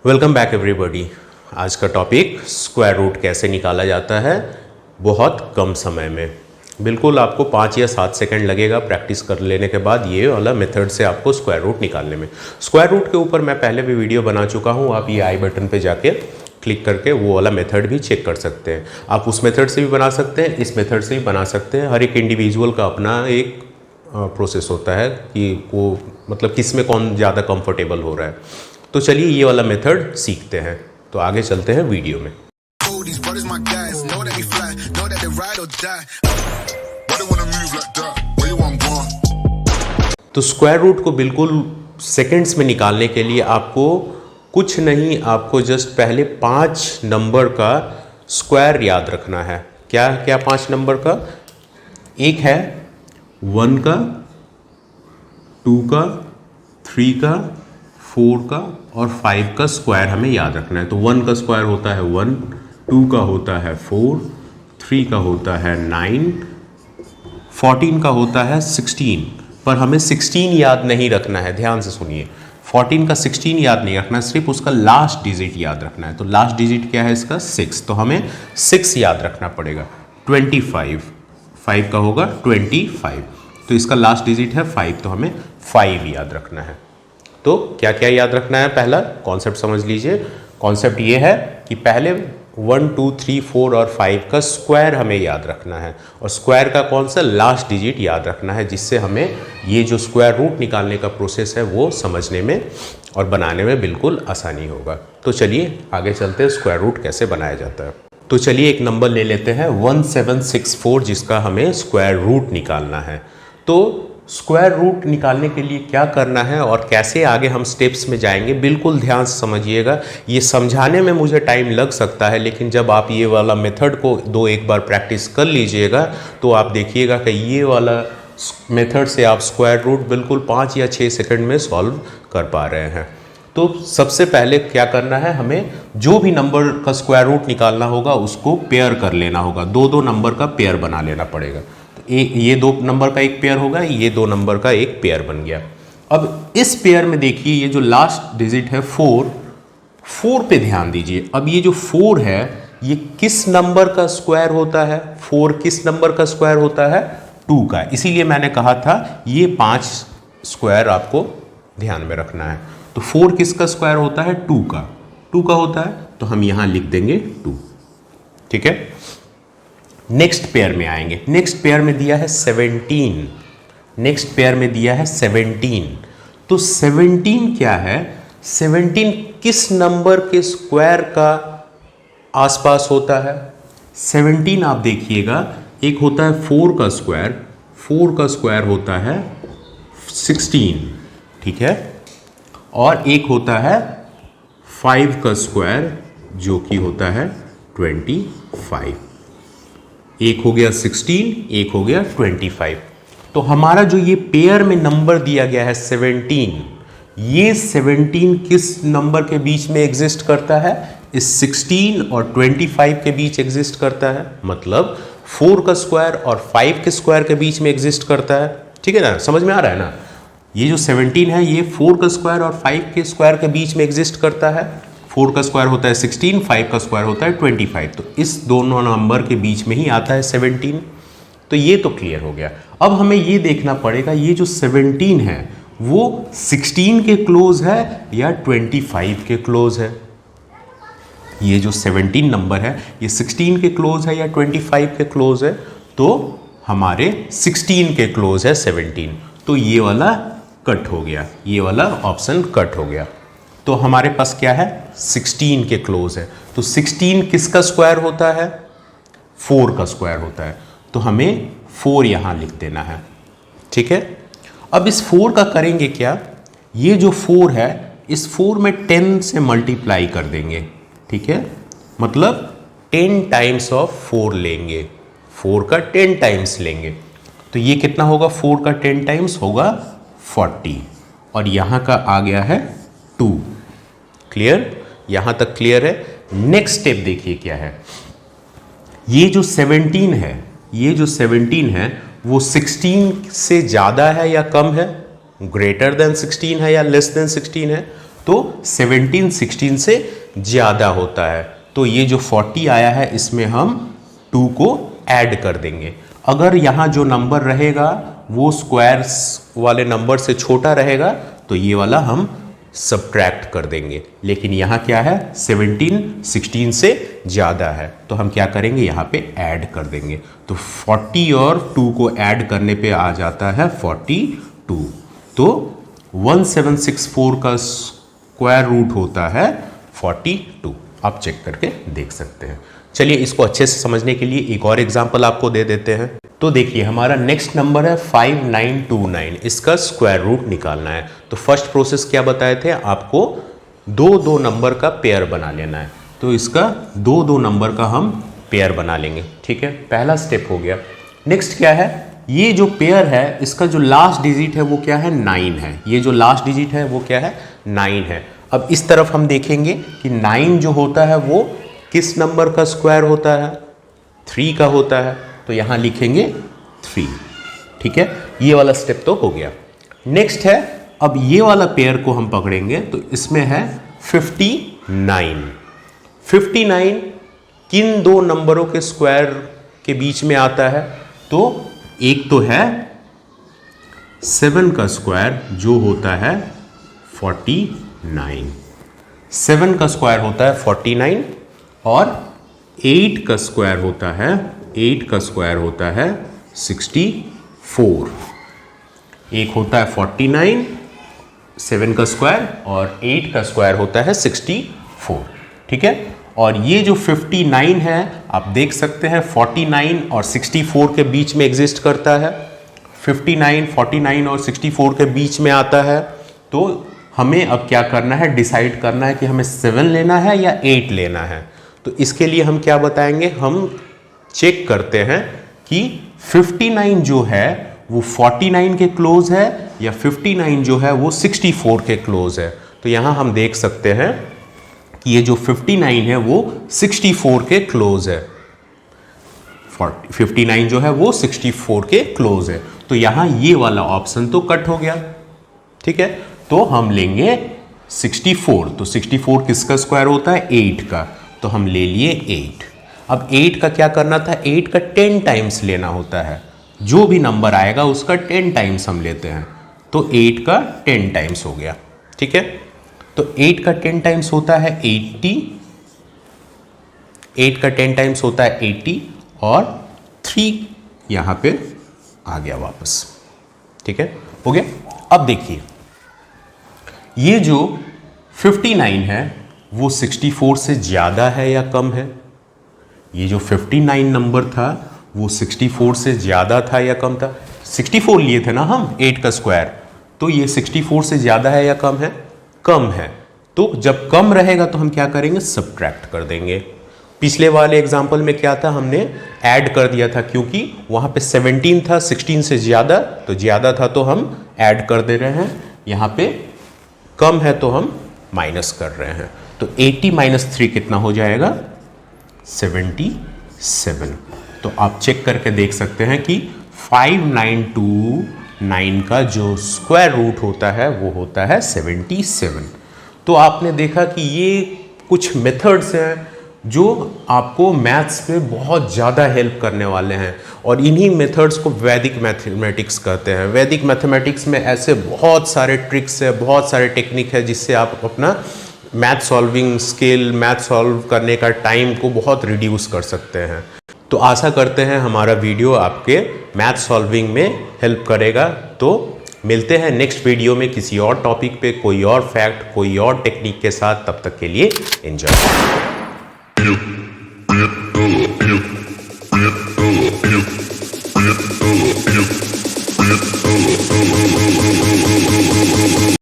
Welcome back everybody. आज का topic square root कैसे निकाला जाता है बहुत कम समय में। बिल्कुल आपको 5 या 7 सेकंड लगेगा प्रैक्टिस कर लेने के बाद ये वाला मेथड से आपको स्क्वायर रूट निकालने में। स्क्वायर रूट के ऊपर मैं पहले भी वीडियो बना चुका हूँ, आप ये आई बटन पे जाके क्लिक करके वो वाला मेथड भी चेक कर सकते हैं। आप उस मेथड से भी बना सकते हैं, इस मेथड से भी बना सकते हैं। हर एक इंडिविजुअल का अपना एक प्रोसेस होता है कि वो मतलब किस में कौन ज़्यादा कंफर्टेबल हो रहा है। तो चलिए ये वाला मेथड सीखते हैं। तो आगे चलते हैं वीडियो में। तो स्क्वायर रूट को बिल्कुल सेकंड्स में निकालने के लिए आपको कुछ नहीं, आपको जस्ट पहले 5 नंबर का स्क्वायर याद रखना है। क्या क्या 5 नंबर का? एक है 1 का, 2 का, 3 का, 4 का और 5 का स्क्वायर हमें याद रखना है। तो 1 का स्क्वायर होता है 1, 2 का होता है 4, 3 का होता है 9, 14 का होता है 16। पर हमें 16 याद नहीं रखना है, ध्यान से सुनिए। 14 का 16 याद नहीं रखना है, सिर्फ उसका लास्ट डिजिट याद रखना है। तो लास्ट डिजिट क्या है इसका? 6। तो हमें 6 याद रखना पड़ेगा। 25, 5 का होगा 25। तो इसका लास्ट डिजिट है 5, तो हमें 5 याद रखना है। तो क्या क्या याद रखना है? पहला कॉन्सेप्ट समझ लीजिए। कॉन्सेप्ट ये है कि पहले 1, 2, 3, 4 और 5 का स्क्वायर हमें याद रखना है, और स्क्वायर का कौन सा लास्ट डिजिट याद रखना है, जिससे हमें ये जो स्क्वायर रूट निकालने का प्रोसेस है वो समझने में और बनाने में बिल्कुल आसानी होगा। तो चलिए आगे चलते हैं, स्क्वायर रूट कैसे बनाया जाता है। तो चलिए एक नंबर ले लेते हैं 1764, जिसका हमें स्क्वायर रूट निकालना है। तो स्क्वायर रूट निकालने के लिए क्या करना है और कैसे आगे हम स्टेप्स में जाएंगे, बिल्कुल ध्यान से समझिएगा। ये समझाने में मुझे टाइम लग सकता है, लेकिन जब आप ये वाला मेथड को एक बार प्रैक्टिस कर लीजिएगा तो आप देखिएगा कि ये वाला मेथड से आप स्क्वायर रूट बिल्कुल 5 या 6 सेकंड में सॉल्व कर पा रहे हैं। तो सबसे पहले क्या करना है, हमें जो भी नंबर का स्क्वायर रूट निकालना होगा उसको पेयर कर लेना होगा। 2-2 नंबर का पेयर बना लेना पड़ेगा। ये 2 नंबर का एक पेयर होगा, ये 2 नंबर का एक पेयर बन गया। अब इस पेयर में देखिए ये जो लास्ट डिजिट है 4 पे ध्यान दीजिए। अब ये जो 4 है ये किस नंबर का स्क्वायर होता है? 4 किस नंबर का स्क्वायर होता है? 2 का। इसीलिए मैंने कहा था ये 5 स्क्वायर आपको ध्यान में रखना है। तो 4 किसका स्क्वायर होता है? 2 का। 2 का होता है, तो हम यहां लिख देंगे 2। ठीक है। नेक्स्ट पेयर में आएंगे। नेक्स्ट पेयर में दिया है 17। नेक्स्ट पेयर में दिया है 17। तो 17 क्या है? 17 किस नंबर के स्क्वायर का आसपास होता है? 17 आप देखिएगा, एक होता है 4 का स्क्वायर। 4 का स्क्वायर होता है 16, ठीक है। और एक होता है 5 का स्क्वायर जो कि होता है 25। एक हो गया 16, एक हो गया 25। तो हमारा जो ये पेयर में नंबर दिया गया है 17, ये 17 किस नंबर के बीच में एग्जिस्ट करता है? इस 16 और 25 के बीच एग्जिस्ट करता है। मतलब 4 का स्क्वायर और 5 के स्क्वायर के बीच में एग्जिस्ट करता है। ठीक है ना, समझ में आ रहा है ना? ये जो 17 है ये 4 का स्क्वायर और 5 के स्क्वायर के बीच में एग्जिस्ट करता है। 4 का स्क्वायर होता है 16, 5 का स्क्वायर होता है 25। तो इस दोनों नंबर के बीच में ही आता है 17। तो ये तो क्लियर हो गया। अब हमें ये देखना पड़ेगा ये जो 17 है वो 16 के क्लोज है या 25 के क्लोज है। ये जो 17 नंबर है ये 16 के क्लोज है या 25 के क्लोज है? तो हमारे 16 के क्लोज है 17। तो ये वाला कट हो गया, ये वाला ऑप्शन कट हो गया। तो हमारे पास क्या है? 16 के क्लोज है। तो 16 किसका स्क्वायर होता है? 4 का स्क्वायर होता है। तो हमें 4 यहां लिख देना है। ठीक है। अब इस 4 का करेंगे क्या? ये जो 4 है इस 4 में 10 से मल्टीप्लाई कर देंगे। ठीक है, मतलब 10 टाइम्स ऑफ 4 लेंगे। 4 का 10 टाइम्स लेंगे। तो ये कितना होगा? 4 का 10 टाइम्स होगा 40। और यहां का आ गया है 2। क्लियर? यहां तक क्लियर है। नेक्स्ट स्टेप देखिए क्या है। ये जो 17 है, ये जो 17 है वो 16 से ज़्यादा है या कम है? ग्रेटर देन 16 है या लेस देन 16 है? तो 17 16 से ज़्यादा होता है। तो ये जो 40 आया है इसमें हम 2 को ऐड कर देंगे। अगर यहाँ जो नंबर रहेगा वो स्क्वायर्स वाले नंबर से छोटा रहेगा तो ये वाला हम सब्ट्रैक्ट कर देंगे। लेकिन यहाँ क्या है, 17 16 से ज़्यादा है तो हम क्या करेंगे, यहाँ पे ऐड कर देंगे। तो 40 और 2 को ऐड करने पे आ जाता है 42। तो 1764 का स्क्वायर रूट होता है 42। आप चेक करके देख सकते हैं। चलिए इसको अच्छे से समझने के लिए एक और एग्जांपल आपको दे देते हैं। तो देखिए हमारा नेक्स्ट नंबर है 5929, इसका स्क्वायर रूट निकालना है। तो फर्स्ट प्रोसेस क्या बताए थे आपको, दो नंबर का पेयर बना लेना है। तो इसका दो नंबर का हम पेयर बना लेंगे, ठीक है, पहला स्टेप हो गया। नेक्स्ट क्या है, ये जो पेयर है इसका जो लास्ट डिजिट है वो क्या है, 9 है। ये जो लास्ट डिजिट है वो क्या है, 9 है। अब इस तरफ हम देखेंगे कि 9 जो होता है वो किस नंबर का स्क्वायर होता है, 3 का होता है। तो यहां लिखेंगे 3, ठीक है। ये वाला स्टेप तो हो गया। नेक्स्ट है, अब ये वाला पेयर को हम पकड़ेंगे तो इसमें है 59। 59 किन दो नंबरों के स्क्वायर के बीच में आता है, तो एक तो है 7 का स्क्वायर जो होता है 49, 7 का स्क्वायर होता है 49 और 8 का स्क्वायर होता है 64। एक होता है 49 7 का स्क्वायर और 8 का स्क्वायर होता है 64, ठीक है। और ये जो 59 है आप देख सकते हैं 49 और 64 के बीच में एग्जिस्ट करता है। 59 49 और 64 के बीच में आता है। तो हमें अब क्या करना है, डिसाइड करना है कि हमें 7 लेना है या 8 लेना है। तो इसके लिए हम क्या बताएंगे, हम चेक करते हैं कि 59 जो है वो 49 के क्लोज है या 59 जो है वो 64 के क्लोज है। तो यहां हम देख सकते हैं कि ये जो 59 है वो 64 के क्लोज है। 59 जो है वो 64 के क्लोज है। तो यहां ये वाला ऑप्शन तो कट हो गया, ठीक है। तो हम लेंगे 64। तो 64 किसका स्क्वायर होता है, 8 का। तो हम ले लिए 8। अब 8 का क्या करना था, 8 का 10 टाइम्स लेना होता है। जो भी नंबर आएगा उसका 10 टाइम्स हम लेते हैं। तो 8 का 10 टाइम्स हो गया, ठीक है। तो 8 का 10 टाइम्स होता है 80, 8 का 10 टाइम्स होता है 80 और 3 यहां पे आ गया वापस, ठीक है, हो गया। अब देखिए ये जो 59 है वो 64 से ज़्यादा है या कम है। ये जो 59 नंबर था वो 64 से ज़्यादा था या कम था। 64 लिए थे ना हम 8 का स्क्वायर, तो ये 64 से ज़्यादा है या कम है, कम है। तो जब कम रहेगा तो हम क्या करेंगे, सब्ट्रैक्ट कर देंगे। पिछले वाले एग्जाम्पल में क्या था, हमने ऐड कर दिया था क्योंकि वहाँ पे 17 था, 16 से ज़्यादा, तो ज़्यादा था तो हम ऐड कर दे रहे हैं। यहाँ पे कम है तो हम माइनस कर रहे हैं। तो 80 माइनस 3 कितना हो जाएगा, 77। तो आप चेक करके देख सकते हैं कि 5929 का जो स्क्वायर रूट होता है वो होता है 77। तो आपने देखा कि ये कुछ मेथड्स हैं जो आपको मैथ्स पे बहुत ज़्यादा हेल्प करने वाले हैं और इन्हीं मेथड्स को वैदिक मैथमेटिक्स कहते हैं। वैदिक मैथमेटिक्स में ऐसे बहुत सारे ट्रिक्स है, बहुत सारे टेक्निक है जिससे आप अपना math solving skill, math solve करने का टाइम को बहुत रिड्यूस कर सकते हैं। तो आशा करते हैं हमारा वीडियो आपके मैथ सॉल्विंग में हेल्प करेगा। तो मिलते हैं नेक्स्ट वीडियो में किसी और टॉपिक पे, कोई और फैक्ट, कोई और टेक्निक के साथ। तब तक के लिए एंजॉय।